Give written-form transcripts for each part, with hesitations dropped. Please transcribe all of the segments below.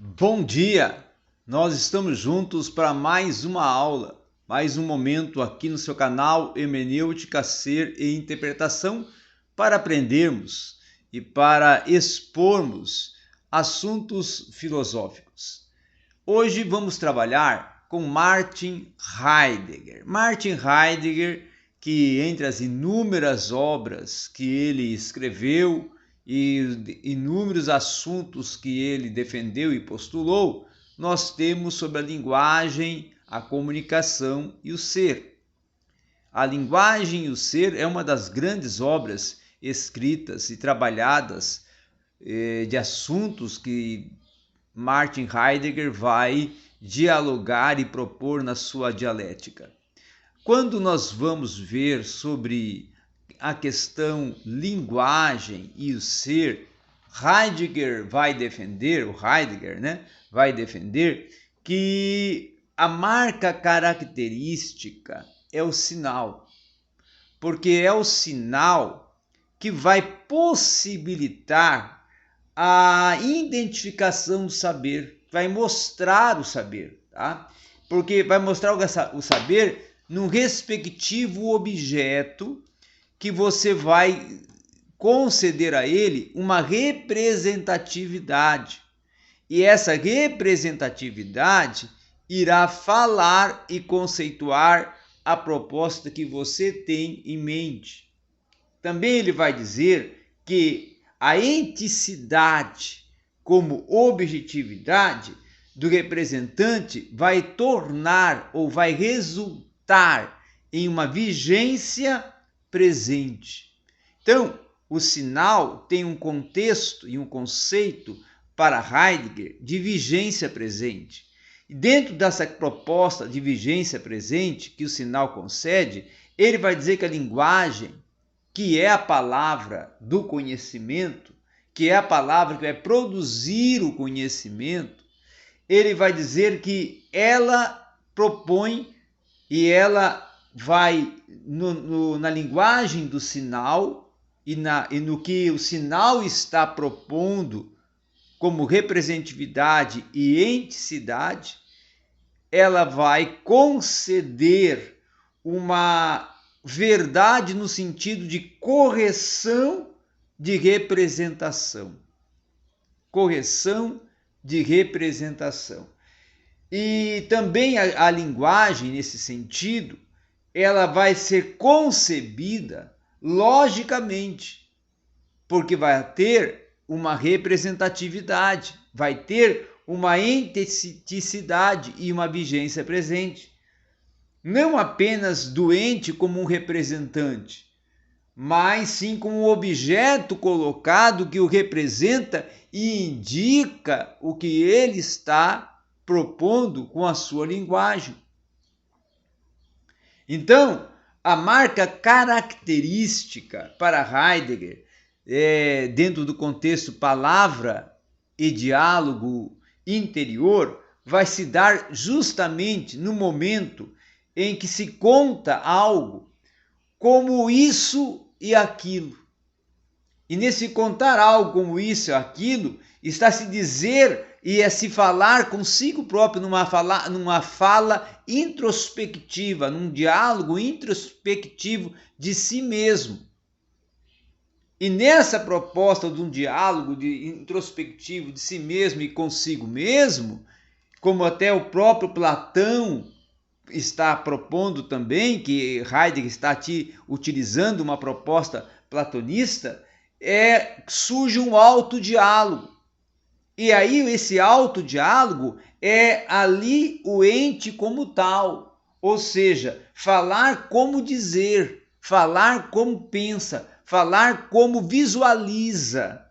Bom dia! Nós estamos juntos para mais uma aula, mais um momento aqui no seu canal Hermenêutica, Ser e Interpretação para aprendermos e para expormos assuntos filosóficos. Hoje vamos trabalhar com Martin Heidegger. Martin Heidegger, que entre as inúmeras obras que ele escreveu e inúmeros assuntos que ele defendeu e postulou, nós temos sobre a linguagem, a comunicação e o ser. A linguagem e o ser é uma das grandes obras escritas e trabalhadas de assuntos que Martin Heidegger vai dialogar e propor na sua dialética. Quando nós vamos ver sobre a questão linguagem e o ser, Heidegger vai defender que a marca característica é o sinal, porque é o sinal que vai possibilitar a identificação do saber, vai mostrar o saber, tá? Porque vai mostrar o saber num respectivo objeto que você vai conceder a ele uma representatividade. E essa representatividade irá falar e conceituar a proposta que você tem em mente. Também ele vai dizer que a enticidade como objetividade do representante vai tornar ou vai resultar em uma vigência presente. Então, o sinal tem um contexto e um conceito para Heidegger de vigência presente. E dentro dessa proposta de vigência presente que o sinal concede, ele vai dizer que a linguagem, que é a palavra do conhecimento, que é a palavra que vai produzir o conhecimento, ele vai dizer que ela propõe e ela vai na linguagem do sinal e no que o sinal está propondo como representatividade e enticidade, ela vai conceder uma verdade no sentido de correção de representação. Correção de representação. E também a linguagem, nesse sentido, ela vai ser concebida logicamente, porque vai ter uma representatividade, vai ter uma enteticidade e uma vigência presente. Não apenas do ente como um representante, mas sim como um objeto colocado que o representa e indica o que ele está propondo com a sua linguagem. Então, a marca característica para Heidegger, dentro do contexto palavra e diálogo interior, vai se dar justamente no momento em que se conta algo como isso e aquilo. E nesse contar algo como isso e aquilo, está se dizer e é se falar consigo próprio numa fala introspectiva, num diálogo introspectivo de si mesmo. E nessa proposta de um diálogo introspectivo de si mesmo e consigo mesmo, como até o próprio Platão está propondo também, que Heidegger está utilizando uma proposta platonista, surge um autodiálogo. E aí esse autodiálogo é ali o ente como tal, ou seja, falar como dizer, falar como pensa, falar como visualiza.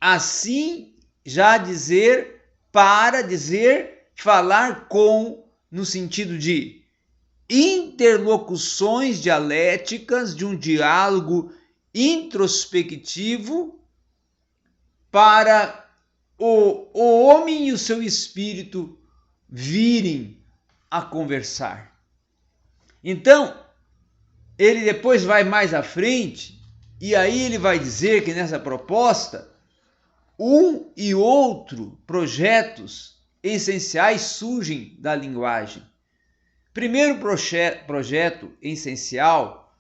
Assim, já dizer, para dizer, falar com, no sentido de interlocuções dialéticas de um diálogo introspectivo para o homem e o seu espírito virem a conversar. Então, ele depois vai mais à frente e aí ele vai dizer que nessa proposta um e outro projetos essenciais surgem da linguagem. Primeiro projeto essencial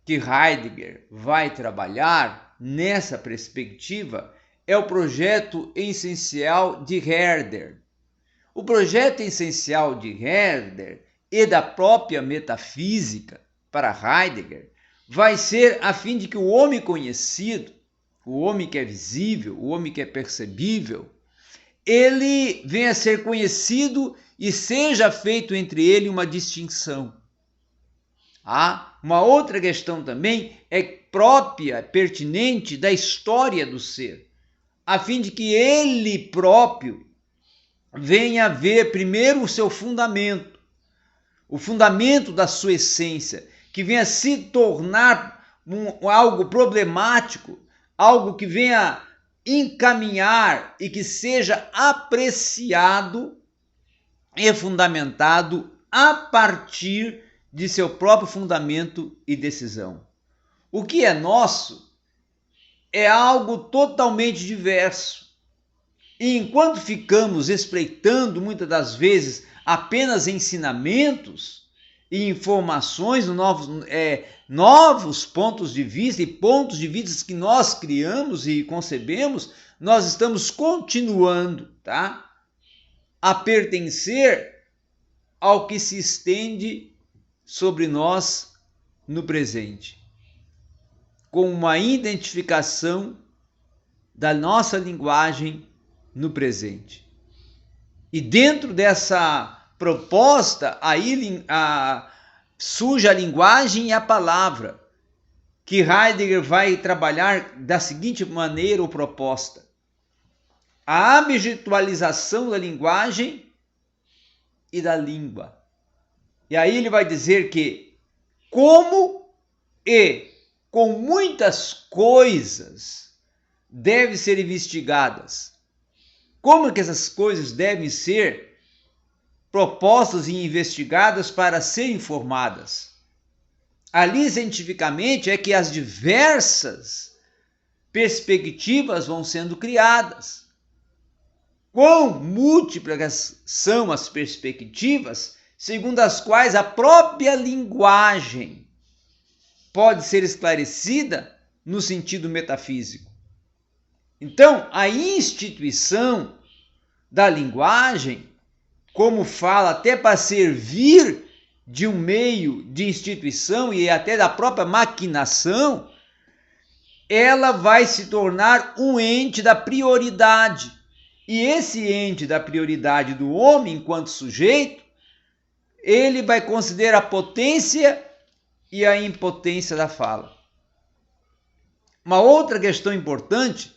que Heidegger vai trabalhar nessa perspectiva é o projeto essencial de Herder. O projeto essencial de Herder e da própria metafísica para Heidegger vai ser a fim de que o homem conhecido, o homem que é visível, o homem que é percebível, ele venha a ser conhecido e seja feito entre ele uma distinção. Uma outra questão também é própria, pertinente da história do ser, a fim de que ele próprio venha a ver primeiro o seu fundamento, o fundamento da sua essência, que venha a se tornar algo problemático, algo que venha encaminhar e que seja apreciado e fundamentado a partir de seu próprio fundamento e decisão. O que é nosso é algo totalmente diverso. E enquanto ficamos espreitando muitas das vezes apenas ensinamentos e informações, novos pontos de vista e pontos de vista que nós criamos e concebemos, nós estamos continuando, a pertencer ao que se estende sobre nós no presente, com uma identificação da nossa linguagem no presente. E dentro dessa proposta, aí surge a linguagem e a palavra, que Heidegger vai trabalhar da seguinte maneira ou proposta: a habitualização da linguagem e da língua. E aí ele vai dizer que como e com muitas coisas devem ser investigadas. Como que essas coisas devem ser propostas e investigadas para serem formadas? Ali, cientificamente, é que as diversas perspectivas vão sendo criadas. Quão múltiplas são as perspectivas, segundo as quais a própria linguagem pode ser esclarecida no sentido metafísico. Então, a instituição da linguagem, como fala, até para servir de um meio de instituição e até da própria maquinação, ela vai se tornar um ente da prioridade. E esse ente da prioridade do homem enquanto sujeito, ele vai considerar a potência e a impotência da fala. Uma outra questão importante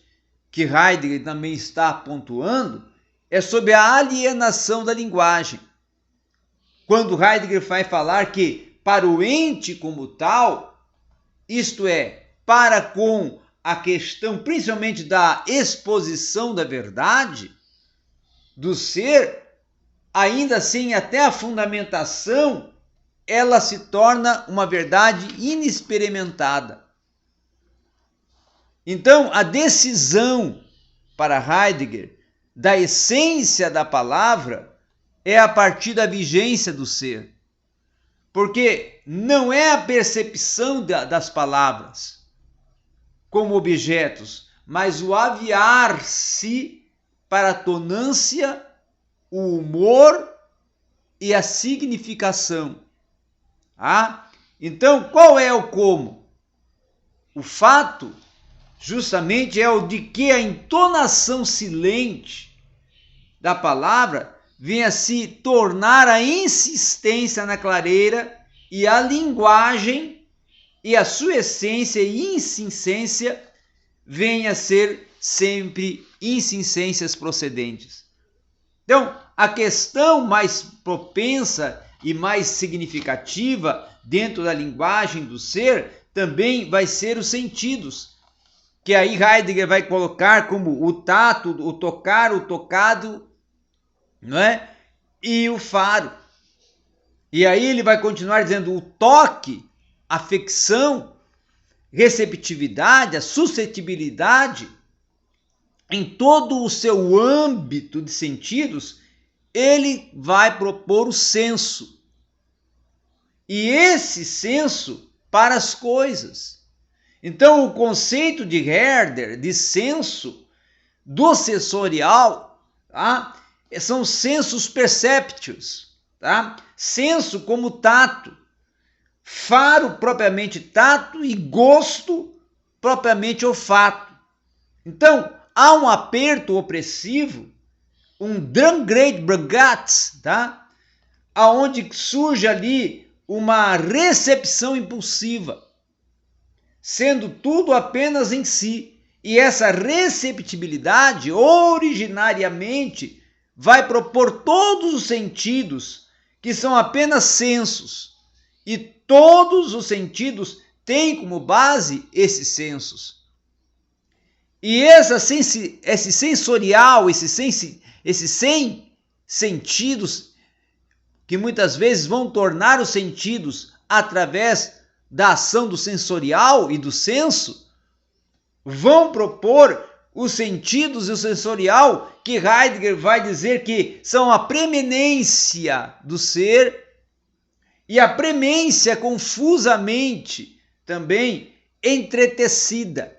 que Heidegger também está pontuando é sobre a alienação da linguagem. Quando Heidegger vai falar que para o ente como tal, isto é, para com a questão principalmente da exposição da verdade, do ser, ainda assim até a fundamentação, ela se torna uma verdade inexperimentada. Então, a decisão para Heidegger da essência da palavra é a partir da vigência do ser. Porque não é a percepção das palavras como objetos, mas o aviar-se para a tonância, o humor e a significação. Então, qual é o como? O fato justamente é o de que a entonação silente da palavra venha a se tornar a insistência na clareira e a linguagem e a sua essência e insistência venha a ser sempre insistências procedentes. Então, a questão mais propensa e mais significativa dentro da linguagem do ser também vai ser os sentidos, que aí Heidegger vai colocar como o tato, o tocar, o tocado, não é? E o faro. E aí ele vai continuar dizendo o toque, a afecção, receptividade, a suscetibilidade, em todo o seu âmbito de sentidos, ele vai propor o senso. E esse senso para as coisas. Então, o conceito de Herder, de senso, do sensorial, tá? São sensos perceptios, tá? Senso como tato, faro propriamente tato e gosto propriamente olfato. Então, há um aperto opressivo, um downgrade bragats, tá? Aonde surge ali uma recepção impulsiva, sendo tudo apenas em si. E essa receptibilidade, originariamente, vai propor todos os sentidos, que são apenas sensos. E todos os sentidos têm como base esses sensos. E esse sensorial, esses 100 sentidos, que muitas vezes vão tornar os sentidos através da ação do sensorial e do senso, vão propor os sentidos e o sensorial que Heidegger vai dizer que são a preeminência do ser e a premência confusamente também entretecida,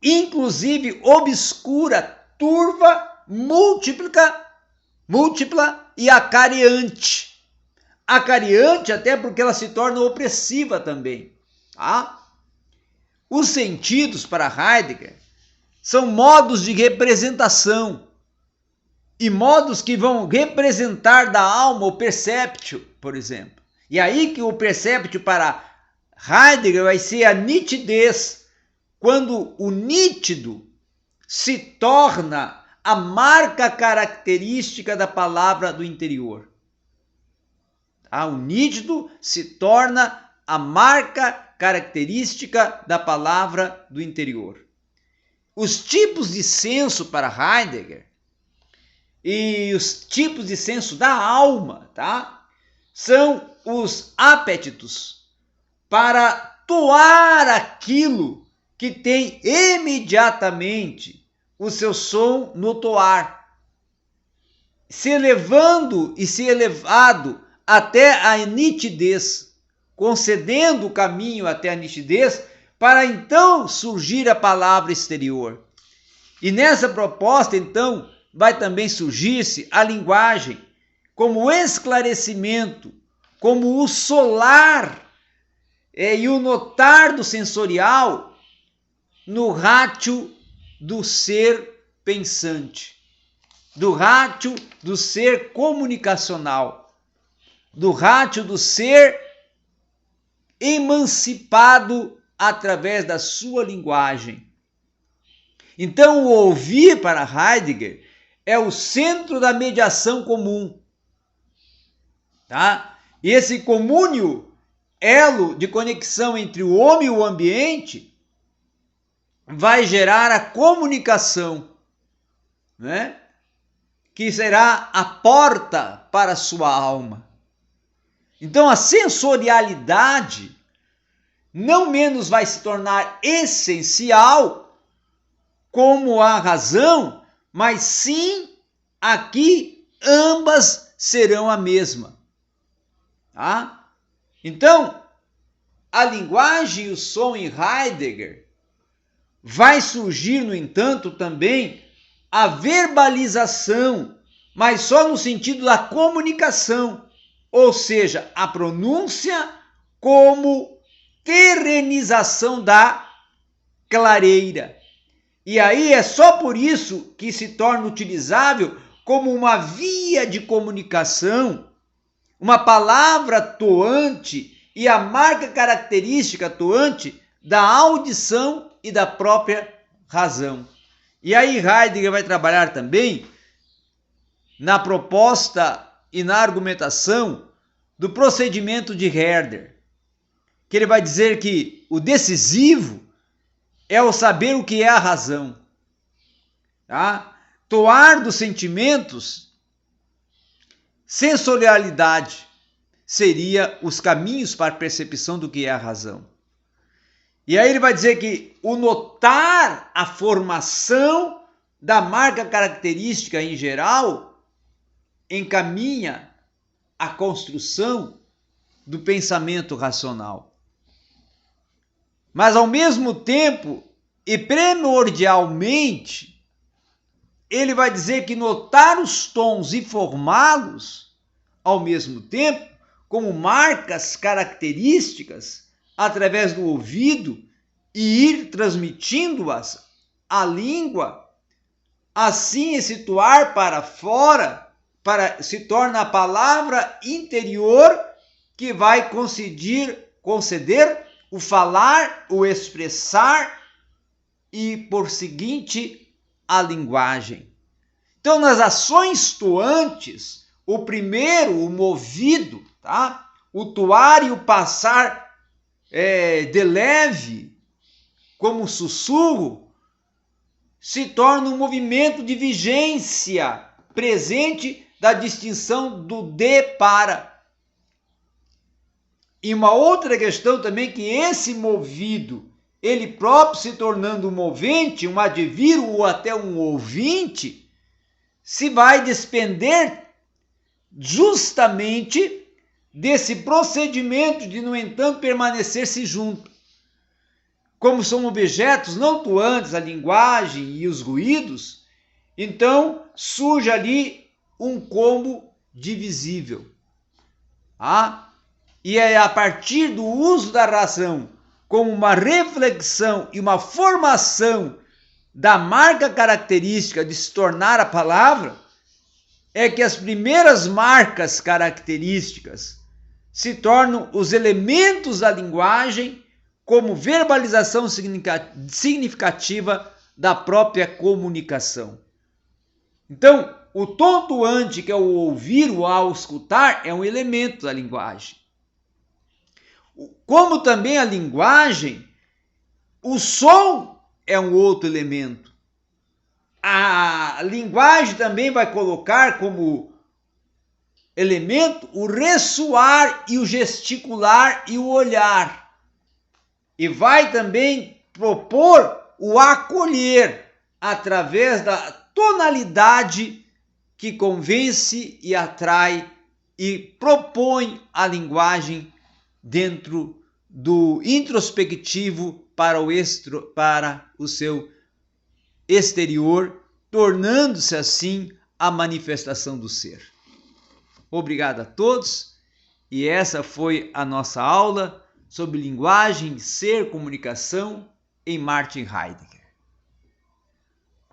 inclusive obscura, turva, múltipla e acareante. Acareante até porque ela se torna opressiva também. Tá? Os sentidos para Heidegger são modos de representação e modos que vão representar da alma o perceptio, por exemplo. E aí que o perceptio para Heidegger vai ser a nitidez, quando o nítido se torna a marca característica da palavra do interior. O nítido se torna a marca característica da palavra do interior. Os tipos de senso para Heidegger e os tipos de senso da alma, tá? São os apetitos para toar aquilo que tem imediatamente o seu som no toar, se elevando e se elevado até a nitidez, concedendo o caminho até a nitidez, para então surgir a palavra exterior. E nessa proposta, então, vai também surgir-se a linguagem como esclarecimento, como o solar e o notar do sensorial no rátio do ser pensante, do rátio do ser comunicacional, do rátio do ser emancipado através da sua linguagem. Então, o ouvir para Heidegger é o centro da mediação comum. Tá? E esse comúnio, elo de conexão entre o homem e o ambiente, vai gerar a comunicação, né? Que será a porta para a sua alma. Então, a sensorialidade não menos vai se tornar essencial como a razão, mas sim aqui ambas serão a mesma. Tá? Então, a linguagem e o som em Heidegger vai surgir, no entanto, também a verbalização, mas só no sentido da comunicação, ou seja, a pronúncia como terrenização da clareira. E aí é só por isso que se torna utilizável como uma via de comunicação, uma palavra toante e a marca característica toante da audição e da própria razão. E aí Heidegger vai trabalhar também na proposta e na argumentação do procedimento de Herder, que ele vai dizer que o decisivo é o saber o que é a razão. Tá? Toar dos sentimentos, sensorialidade, seria os caminhos para a percepção do que é a razão. E aí ele vai dizer que o notar a formação da marca característica em geral encaminha a construção do pensamento racional. Mas ao mesmo tempo e primordialmente, ele vai dizer que notar os tons e formá-los ao mesmo tempo como marcas características através do ouvido e ir transmitindo-as à língua, assim situar para fora, se torna a palavra interior que vai conceder o falar, o expressar e, por seguinte, a linguagem. Então, nas ações toantes, o primeiro, o movido, tá? O toar e o passar de leve, como sussurro, se torna um movimento de vigência presente da distinção do de para. E uma outra questão também, que esse movido, ele próprio se tornando um movente, um advir ou até um ouvinte, se vai despender justamente desse procedimento de, no entanto, permanecer-se junto. Como são objetos não toantes, a linguagem e os ruídos, então surge ali um combo divisível. E é a partir do uso da razão como uma reflexão e uma formação da marca característica de se tornar a palavra, é que as primeiras marcas características se tornam os elementos da linguagem como verbalização significativa da própria comunicação. Então, o tom toante, que é o ouvir, o ao escutar, é um elemento da linguagem. Como também a linguagem, o som é um outro elemento. A linguagem também vai colocar como elemento o ressoar e o gesticular e o olhar. E vai também propor o acolher através da tonalidade que convence e atrai e propõe a linguagem dentro do introspectivo para o seu exterior, tornando-se assim a manifestação do ser. Obrigado a todos, e essa foi a nossa aula sobre linguagem, ser, comunicação em Martin Heidegger.